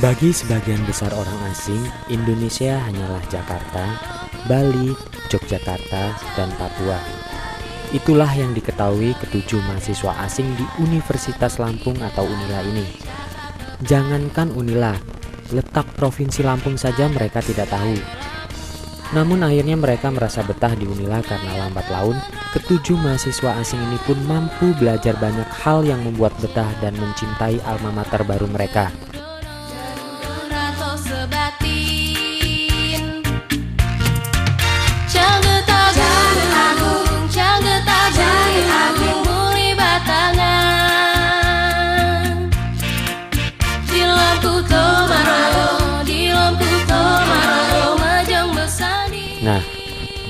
Bagi sebagian besar orang asing, Indonesia hanyalah Jakarta, Bali, Yogyakarta, dan Papua. Itulah yang diketahui ketujuh mahasiswa asing di Universitas Lampung atau Unila ini. Jangankan Unila, letak Provinsi Lampung saja mereka tidak tahu. Namun akhirnya mereka merasa betah di Unila karena lambat laun, ketujuh mahasiswa asing ini pun mampu belajar banyak hal yang membuat betah dan mencintai alma mater baru mereka. Nah,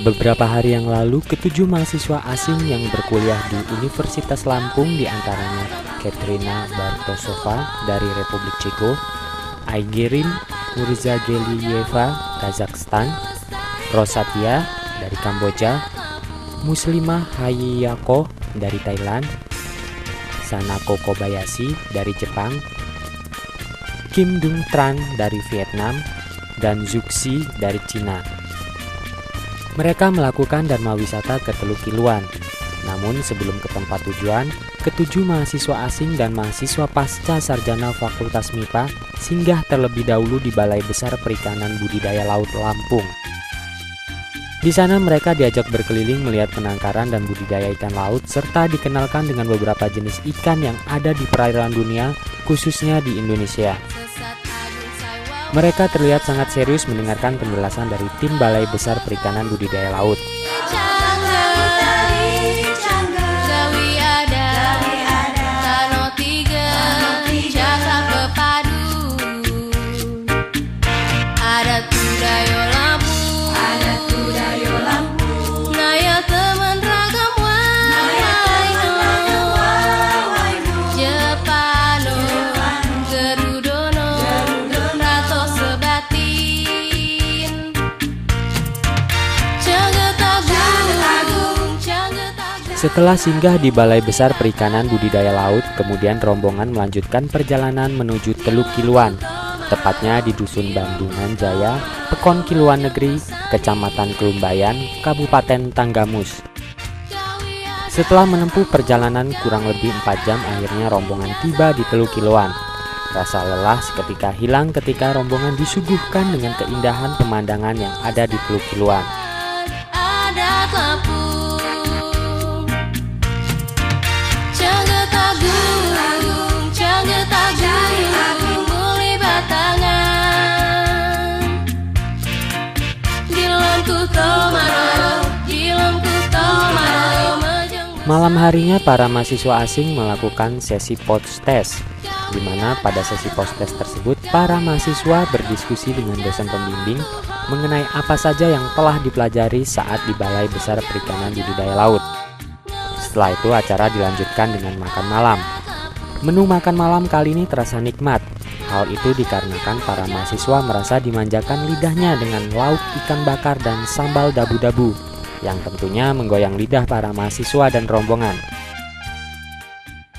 beberapa hari yang lalu, ketujuh mahasiswa asing yang berkuliah di Universitas Lampung, diantaranya Katrina Bartosova dari Republik Ceko, Aigerin Murzagelieva, Kazakhstan, Rosatia dari Kamboja, Muslimah Hayako dari Thailand, Sanako Kobayashi dari Jepang, Kim Dung Tran dari Vietnam, dan Zuxi dari Cina. Mereka melakukan dharma wisata ke Teluk Kiluan. Namun sebelum ke tempat tujuan, ketujuh mahasiswa asing dan mahasiswa pasca sarjana Fakultas MIPA singgah terlebih dahulu di Balai Besar Perikanan Budidaya Laut Lampung. Di sana mereka diajak berkeliling melihat penangkaran dan budidaya ikan laut serta dikenalkan dengan beberapa jenis ikan yang ada di perairan dunia, khususnya di Indonesia. Mereka terlihat sangat serius mendengarkan penjelasan dari tim Balai Besar Perikanan Budidaya Laut. Setelah singgah di Balai Besar Perikanan Budidaya Laut, kemudian rombongan melanjutkan perjalanan menuju Teluk Kiluan, tepatnya di Dusun Bandungan Jaya, Pekon Kiluan Negeri, Kecamatan Kelumbayan, Kabupaten Tanggamus. Setelah menempuh perjalanan kurang lebih 4 jam, akhirnya rombongan tiba di Teluk Kiluan. Rasa lelah seketika hilang ketika rombongan disuguhkan dengan keindahan pemandangan yang ada di Teluk Kiluan. Malam harinya para mahasiswa asing melakukan sesi post test, di mana pada sesi post test tersebut para mahasiswa berdiskusi dengan dosen pembimbing mengenai apa saja yang telah dipelajari saat di Balai Besar Perikanan Budidaya Laut. Setelah itu acara dilanjutkan dengan makan malam. Menu makan malam kali ini terasa nikmat. Hal itu dikarenakan para mahasiswa merasa dimanjakan lidahnya dengan lauk ikan bakar dan sambal dabu-dabu, yang tentunya menggoyang lidah para mahasiswa dan rombongan.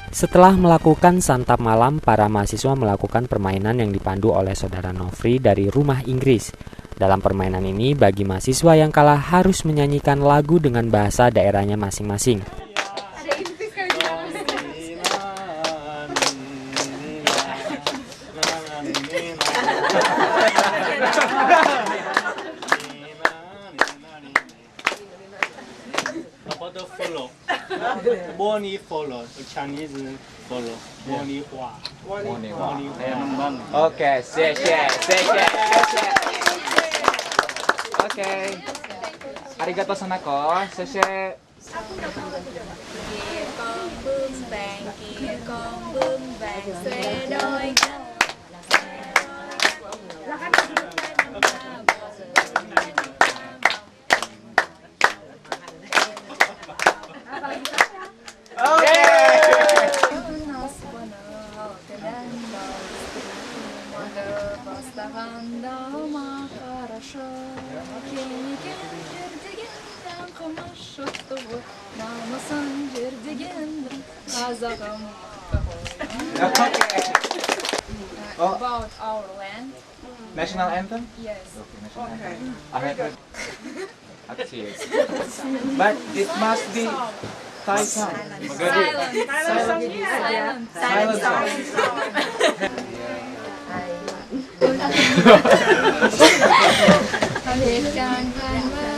Setelah melakukan santap malam, para mahasiswa melakukan permainan yang dipandu oleh saudara Nofri dari Rumah Inggris. Dalam permainan ini, bagi mahasiswa yang kalah harus menyanyikan lagu dengan bahasa daerahnya masing-masing. Boni follow, Chinese follow. Boni hua. Oke, Oke. Arigato sanako. Sese. Oh. about our land. National anthem? Yes. Okay, national anthem. I have heard. Actually, but it must be Thai song. Magadi. Silent song.เหตุการณ์ผ่านมา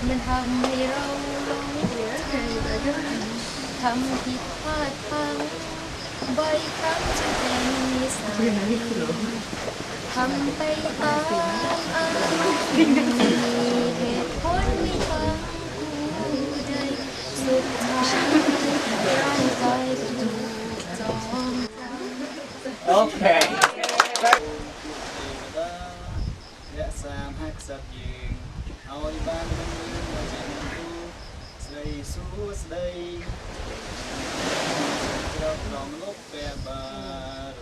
มันทำให้เราหลงทำผิดพลาดพลั้งบ่อยครั้งจนเป็นนิสัยทำไปตามอารมณ์มีเหตุผลไม่ฟังผู้ใดสุดท้ายร่างกายก็ถูกจอง Okay. អ្នកសាមហាក់សាប់យើងឲ្យបានមិនជាមនុស្សស្រីសួស្ដីក្រោកក្រមលុបពេលបារ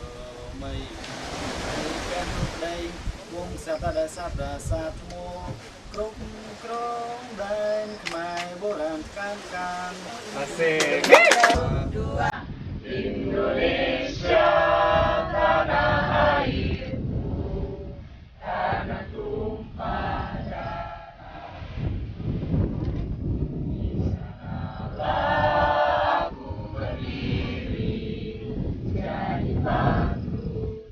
មីពេលនោះដីវងសត្វដែលសត្វរាសាថ្មគ្រប់គ្រងដែនខ្មែរបុរាណកានកាន Asik. Indonesia tanah air tanah tumpah darah di sanalah aku berdiri jadi bangku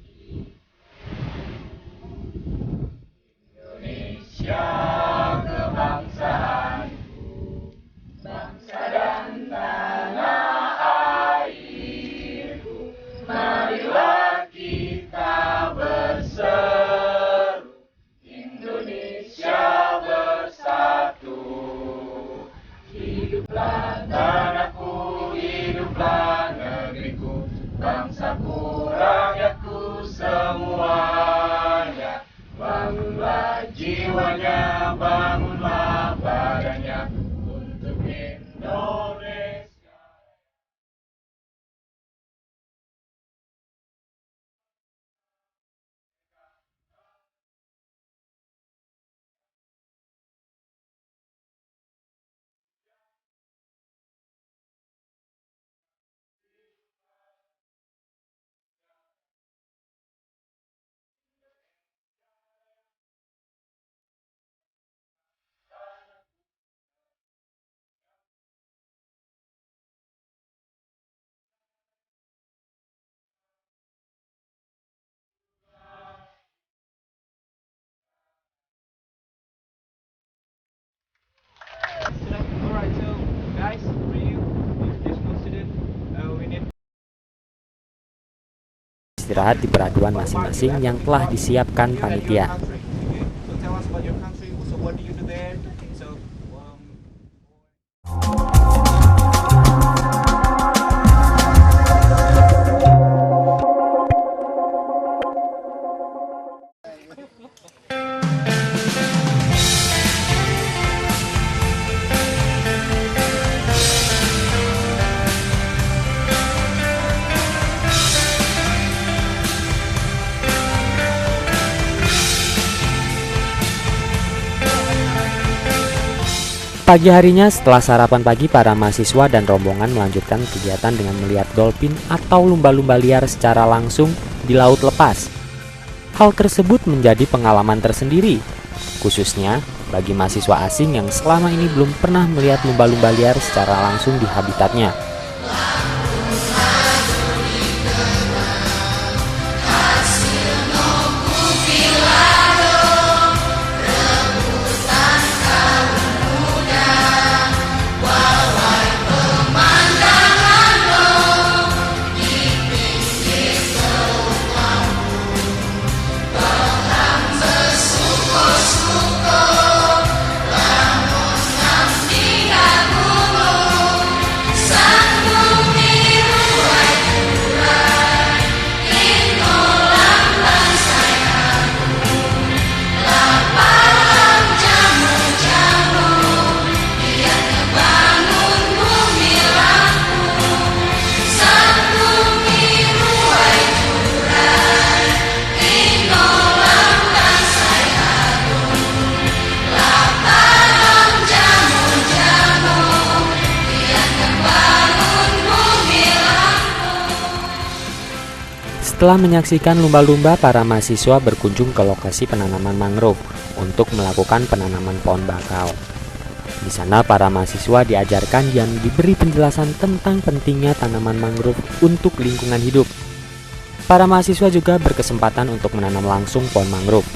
Indonesia kebangsaanku bangsa dan tanah airku marilah kita berseru Indonesia bersatu hiduplah tanahku hiduplah negeriku bangsaku rakyatku semuanya bangunlah jiwanya bangunlah badannya untuk Indonesia. Alright, so guys, for you, educational student, we need. Istirahat di peraduan masing-masing yang telah disiapkan panitia. So tell us about your country. So what do you do there? So. Pagi harinya setelah sarapan pagi, para mahasiswa dan rombongan melanjutkan kegiatan dengan melihat dolphin atau lumba-lumba liar secara langsung di laut lepas. Hal tersebut menjadi pengalaman tersendiri, khususnya bagi mahasiswa asing yang selama ini belum pernah melihat lumba-lumba liar secara langsung di habitatnya. Sang Setelah menyaksikan lumba-lumba, para mahasiswa berkunjung ke lokasi penanaman mangrove untuk melakukan penanaman pohon bakau. Di sana para mahasiswa diajarkan dan diberi penjelasan tentang pentingnya tanaman mangrove untuk lingkungan hidup. Para mahasiswa juga berkesempatan untuk menanam langsung pohon mangrove.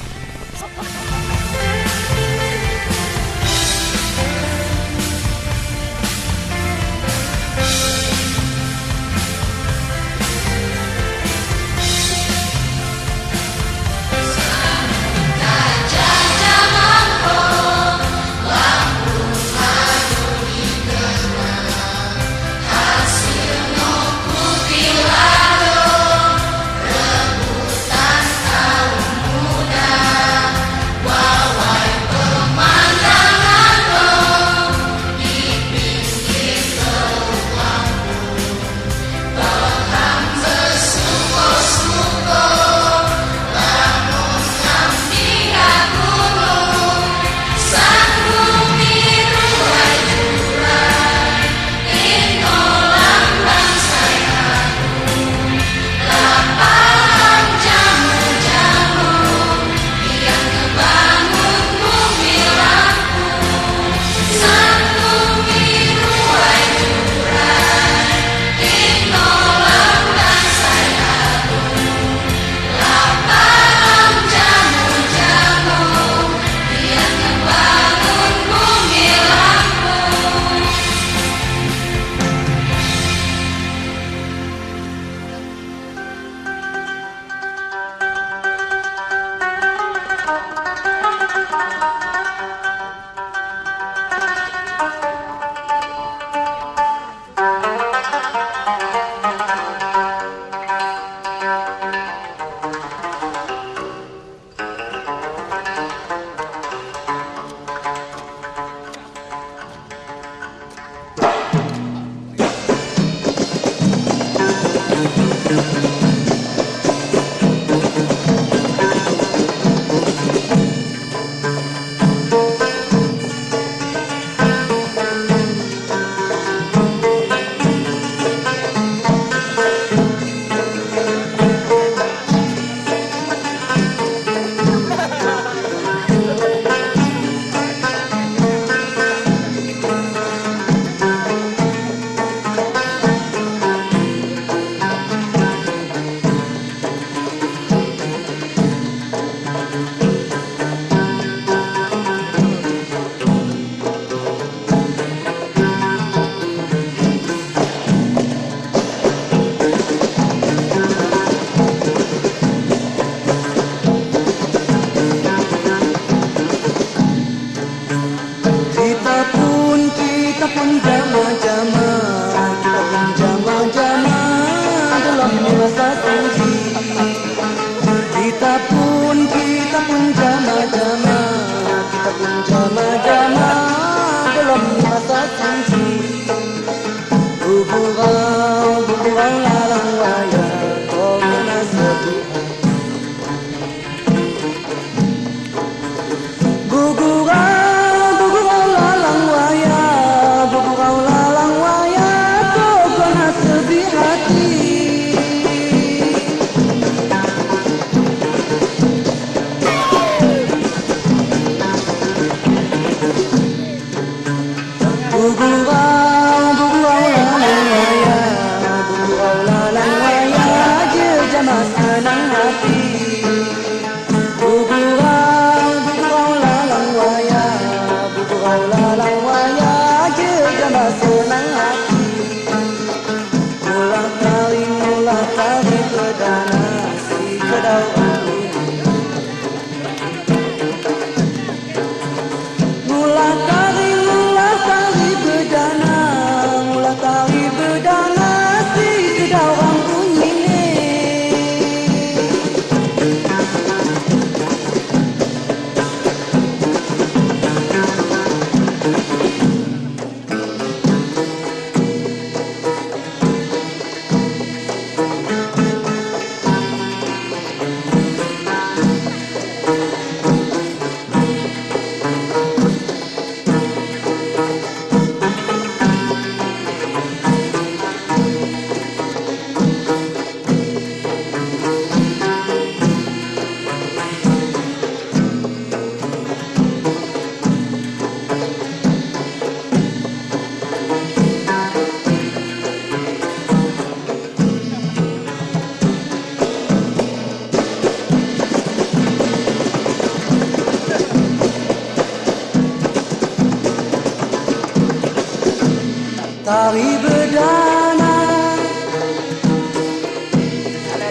Tari berdana,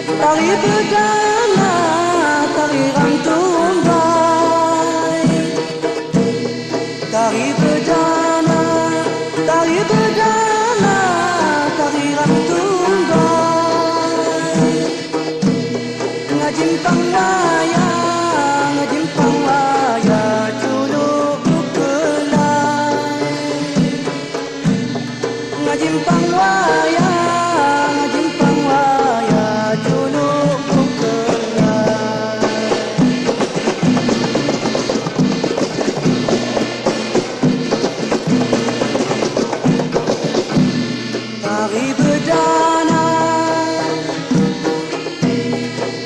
tari berdana, tari rantumbai. Tari berdana, tari berdana, tari rantumbai. Ngajimpang waya, ngajimpang waya, culuk ukelai. Ngajimpang waya, ngajimpang waya, culuk ukelai. Tari berdana,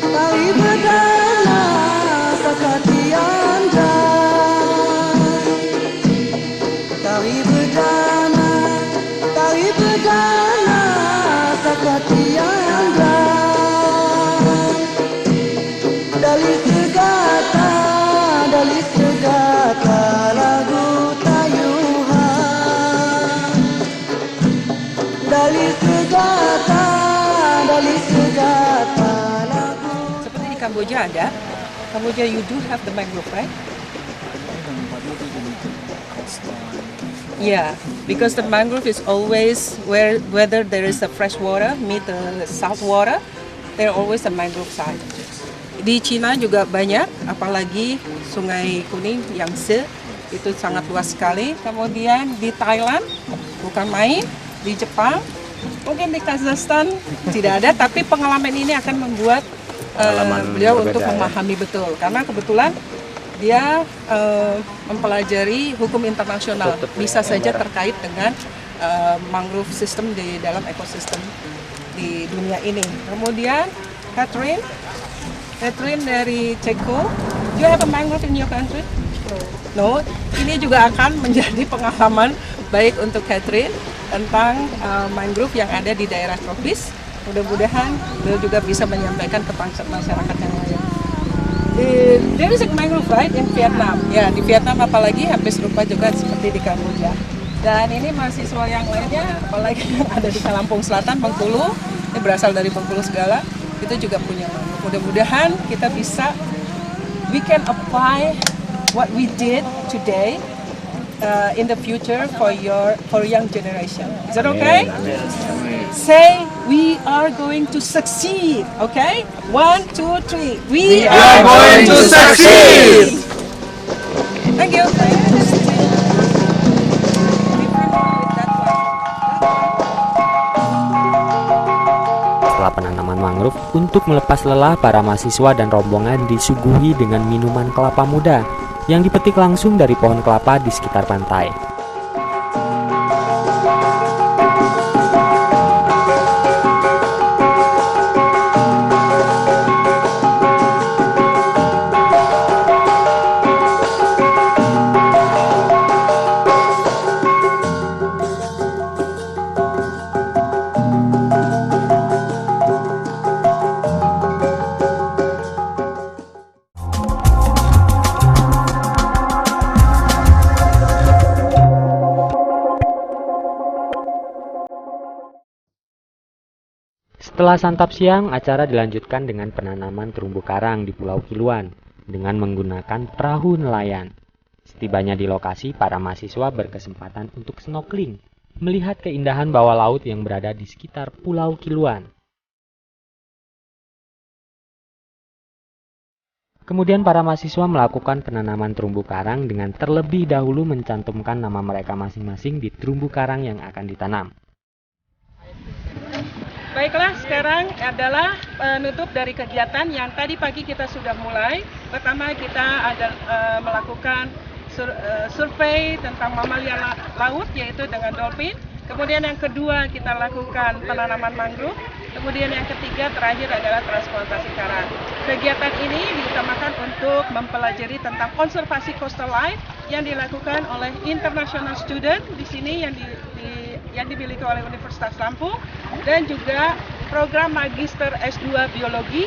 tari berdana, sakatianda. Tari berdana, tari berdana, sakatianda. Dali segata, dali segata, lagu tayuhan. Dali segata, dali segata, lagu. Seperti di Kamboja ada. Kamboja you do have the mangrove, right? Yeah, because the mangrove is always whether there is a fresh water, meet the salt water, there always a mangrove side. Di Cina juga banyak, apalagi Sungai Kuning, Yangtze, itu sangat luas sekali. Kemudian di Thailand, bukan main, di Jepang, mungkin di Kazakhstan tidak ada, tapi pengalaman ini akan membuat beliau untuk memahami betul, karena kebetulan dia mempelajari hukum internasional, bisa saja terkait dengan mangrove system di dalam ekosistem di dunia ini. Kemudian Catherine dari Ceko, do you have a mangrove in your country? No. Ini juga akan menjadi pengalaman baik untuk Catherine tentang mangrove yang ada di daerah tropis. Mudah-mudahan beliau juga bisa menyampaikan ke masyarakat yang lain. There is a mangrove right in Vietnam. Ya, di Vietnam apalagi hampir serupa juga seperti di Kamboja. Dan ini mahasiswa yang lainnya, apalagi yang ada di Lampung Selatan, Bengkulu, ini berasal dari Bengkulu segala, itu juga punya mangrove. Mudah-mudahan kita bisa, we can apply what we did today in the future for young generation. Is that okay? Say we are going to succeed. Okay? 1, 2, 3. We are going to succeed. Thank you. Setelah penanaman mangrove, untuk melepas lelah, para mahasiswa dan rombongan disuguhi dengan minuman kelapa muda yang dipetik langsung dari pohon kelapa di sekitar pantai. Setelah santap siang, acara dilanjutkan dengan penanaman terumbu karang di Pulau Kiluan dengan menggunakan perahu nelayan. Setibanya di lokasi, para mahasiswa berkesempatan untuk snorkeling, melihat keindahan bawah laut yang berada di sekitar Pulau Kiluan. Kemudian para mahasiswa melakukan penanaman terumbu karang dengan terlebih dahulu mencantumkan nama mereka masing-masing di terumbu karang yang akan ditanam. Baiklah, sekarang adalah penutup dari kegiatan yang tadi pagi kita sudah mulai. Pertama kita ada melakukan survei tentang mamalia laut, yaitu dengan dolphin. Kemudian yang kedua kita lakukan penanaman mangrove. Kemudian yang ketiga terakhir adalah transplantasi karang. Kegiatan ini diutamakan untuk mempelajari tentang konservasi coastal life yang dilakukan oleh international student di sini yang dimiliki oleh Universitas Lampung, dan juga program Magister S2 Biologi.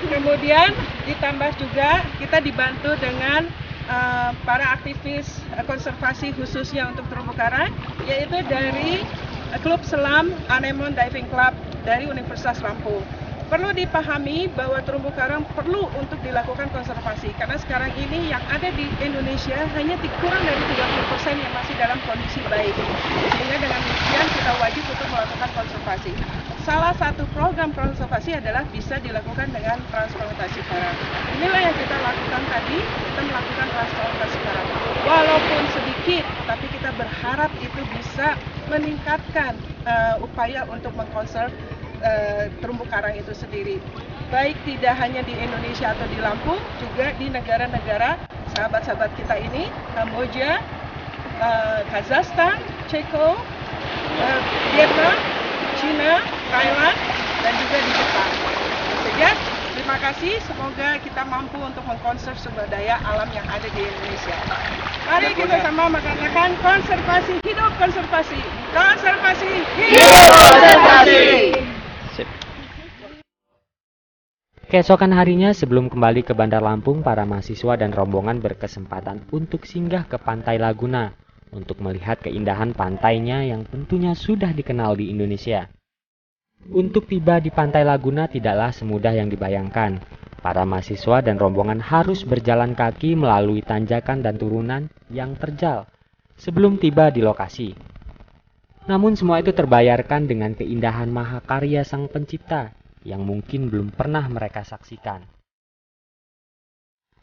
Kemudian ditambah juga kita dibantu dengan para aktivis konservasi khususnya untuk terumbu karang, yaitu dari Klub Selam Anemon Diving Club dari Universitas Lampung. Perlu dipahami bahwa terumbu karang perlu untuk dilakukan konservasi, karena sekarang ini yang ada di Indonesia hanya kurang dari 30% yang masih dalam kondisi baik. Sehingga dengan demikian kita wajib untuk melakukan konservasi. Salah satu program konservasi adalah bisa dilakukan dengan transplantasi karang. Inilah yang kita lakukan tadi, kita melakukan transplantasi karang. Walaupun sedikit, tapi kita berharap itu bisa meningkatkan upaya untuk mengkonserv terumbu karang itu sendiri. Baik tidak hanya di Indonesia atau di Lampung, juga di negara-negara sahabat-sahabat kita ini, Kamboja, Kazakhstan, Ceko, Vietnam, China, Thailand, dan juga di Jepang. Sehingga terima kasih, semoga kita mampu untuk mengkonserv sumber daya alam yang ada di Indonesia. Mari kita sama mengatakan konservasi hidup konservasi, konservasi hidup konservasi. Keesokan harinya sebelum kembali ke Bandar Lampung, para mahasiswa dan rombongan berkesempatan untuk singgah ke Pantai Laguna untuk melihat keindahan pantainya yang tentunya sudah dikenal di Indonesia. Untuk tiba di Pantai Laguna tidaklah semudah yang dibayangkan. Para mahasiswa dan rombongan harus berjalan kaki melalui tanjakan dan turunan yang terjal sebelum tiba di lokasi. Namun semua itu terbayarkan dengan keindahan mahakarya Sang Pencipta yang mungkin belum pernah mereka saksikan.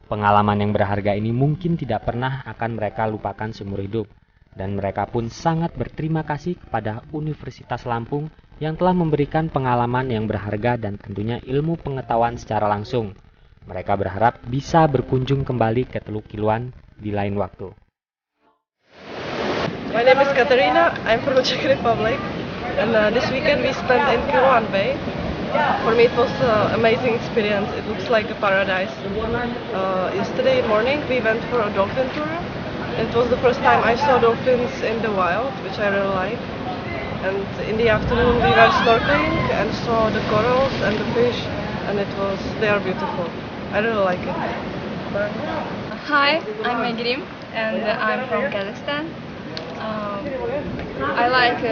Pengalaman yang berharga ini mungkin tidak pernah akan mereka lupakan seumur hidup, dan mereka pun sangat berterima kasih kepada Universitas Lampung yang telah memberikan pengalaman yang berharga dan tentunya ilmu pengetahuan secara langsung. Mereka berharap bisa berkunjung kembali ke Teluk Kiluan di lain waktu. My name is Katerina, I'm from the Czech Republic, and this weekend we spent in Kiluan Bay. For me it was an amazing experience, it looks like a paradise. Yesterday morning we went for a dolphin tour. It was the first time I saw dolphins in the wild, which I really like. And in the afternoon we went snorkeling and saw the corals and the fish, and they are beautiful. I really like it. Hi, I'm Megrim and I'm from Kazakhstan. I like 3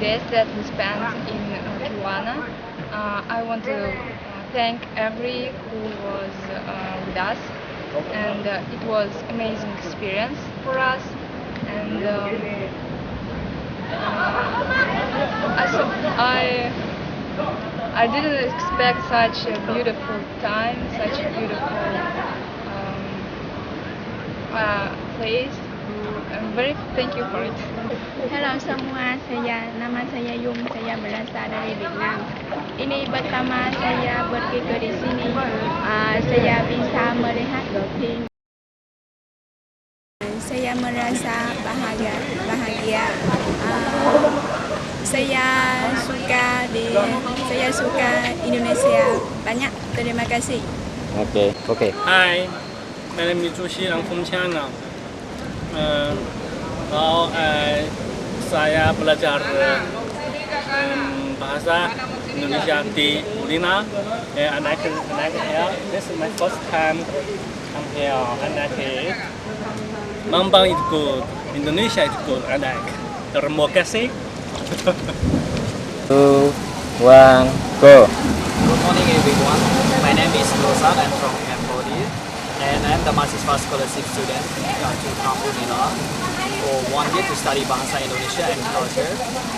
days that we spent in Kiwana. I want to thank every who was with us, and it was amazing experience for us. And I didn't expect such a beautiful time, such a beautiful place. I'm very thank you for it. Halo semua, nama saya Yung, saya berasal dari Vietnam. Ini pertama saya pergi ke di sini, saya bisa melihat dolphin. Saya merasa bahagia. Saya suka Indonesia. Banyak terima kasih. Oke. Hi, my name is Zhu Xi, I'm from China. Saya belajar bahasa Indonesia di Ulina, and I can here. This is my first time come here, and I think Mambang is good, Indonesia is good, and terima kasih. 2, 1, go. Good morning everyone. My name is Rosa. I'm from Cambodia, and I'm the mahasiswa scholarship student to Kampung Nila for 1 year to study Bahasa Indonesia and culture.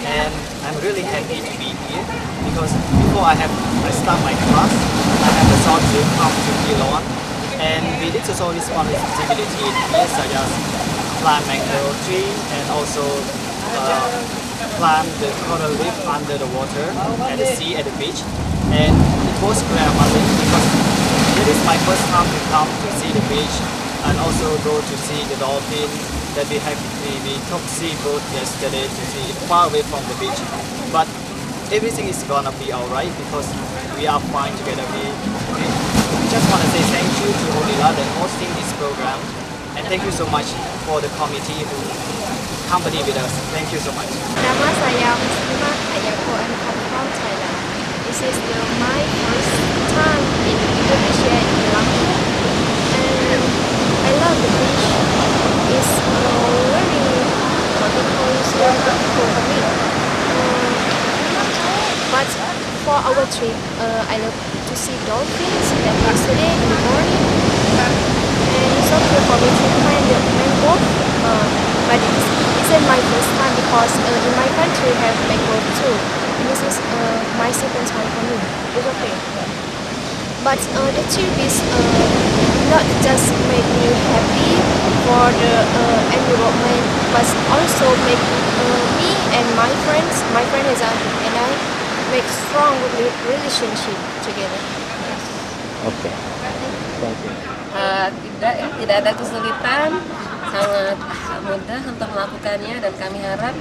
And I'm really happy to be here because before I start my class, I have the chance to come to Kiluan, and we did social responsibility in here, such as plant mangrove tree and also plant the coral reef under the water at the sea at the beach. And it was very amazing because it is my first time to come to see the beach and also go to see the dolphin that we took seaboat yesterday to see it far away from the beach. But everything is gonna be alright because we are fine together. We just want to say thank you to Olila for hosting this program, and thank you so much for the committee who accompany with us. Thank you so much. Nama saya Muslimah Ayako, and I'm from Thailand. This is my first time in Indonesia in Lampung, and I love very beautiful for me. But for our trip, I love to see dolphins like yesterday in the morning. And it's okay for me to climb the mangrove. But it isn't my first time because in my country have mangrove too. And this is my second time for me. It's okay. But the trip is not just make me happy for the environment, but also make me and my friend Hazan and I, make strong relationship together. Oke. Thank you. Tidak ada kesulitan, sangat mudah untuk melakukannya, dan kami harap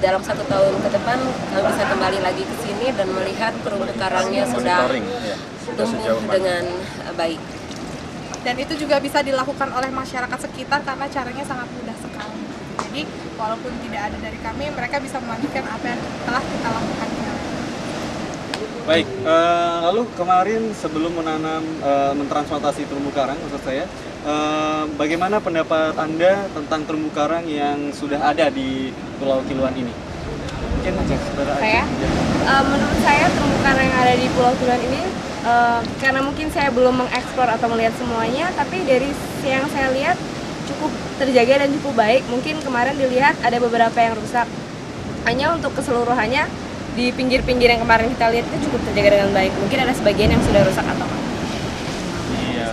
dalam 1 tahun ke depan kami bisa kembali lagi ke sini dan melihat terumbu karangnya sudah tumbuh dengan baik. Dan itu juga bisa dilakukan oleh masyarakat sekitar karena caranya sangat mudah sekali. Jadi walaupun tidak ada dari kami, mereka bisa melanjutkan apa yang telah kita lakukan. Baik, lalu kemarin sebelum mentransplantasi terumbu karang, maksud saya, bagaimana pendapat Anda tentang terumbu karang yang sudah ada di Pulau Kiluan ini? Mungkin saya, menurut saya terumbu karang yang ada di Pulau Kiluan ini, karena mungkin saya belum mengeksplor atau melihat semuanya, tapi dari yang saya lihat cukup terjaga dan cukup baik. Mungkin kemarin dilihat ada beberapa yang rusak. Hanya untuk keseluruhannya, di pinggir-pinggir yang kemarin kita lihat itu cukup terjaga dengan baik. Mungkin ada sebagian yang sudah rusak atau apa. Iya.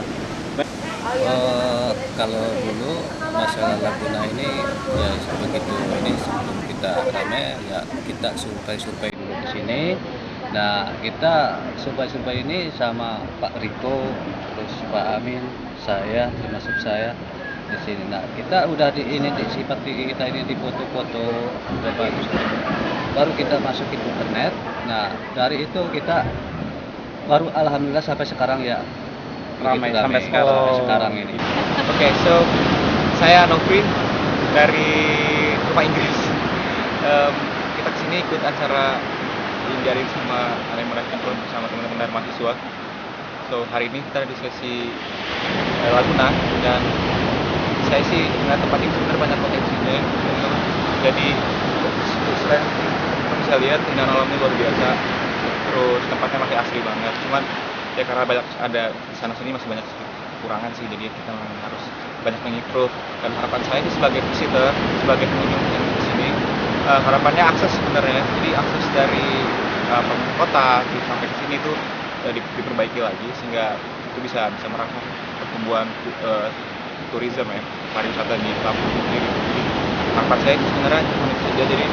Kalau dulu masalah Laguna ini ya begitu ini sebelum kita rame ya kita survei dulu di sini. Nah kita survei ini sama Pak Riko, terus Pak Amin, saya termasuk saya di sini. Nah kita udah seperti kita ini di foto-foto udah bagus. Baru kita masukin internet. Nah dari itu kita baru alhamdulillah sampai sekarang ya Ramai sampai sekarang ini. Oke, so saya Nofrin dari rumah Inggris. Kita kesini ikut acara yang diadain sama mereka bersama teman-teman dari mahasiswa. So hari ini kita ada di sesi Laguna, dan saya sih melihat tempat ini sebenarnya banyak potensinya. Jadi selain kita bisa lihat keindahan alamnya luar biasa, terus tempatnya masih asli banget. Cuman ya karena banyak ada di sana sini masih banyak kekurangan sih, jadi kita memang harus banyak mengimprove. Dan harapan saya ini sebagai visitor, sebagai pengunjung yang di sini, harapannya akses sebenarnya. Jadi akses dari kota sampai ke sini tuh diperbaiki lagi sehingga itu bisa merangsang pertumbuhan tourism ya, pariwisata di Lampung sendiri. Jadi harapan saya itu sebenarnya cuma itu saja. Jadi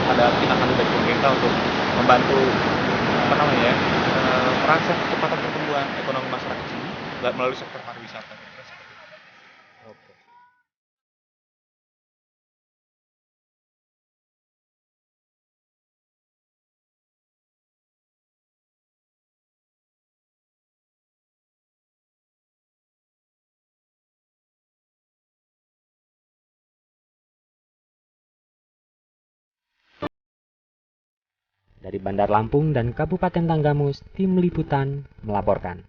ada tindakan dari pemerintah untuk membantu merangsang kecepatan pertumbuhan ekonomi masyarakat sini melalui sektor pariwisata. Dari Bandar Lampung dan Kabupaten Tanggamus, tim liputan melaporkan.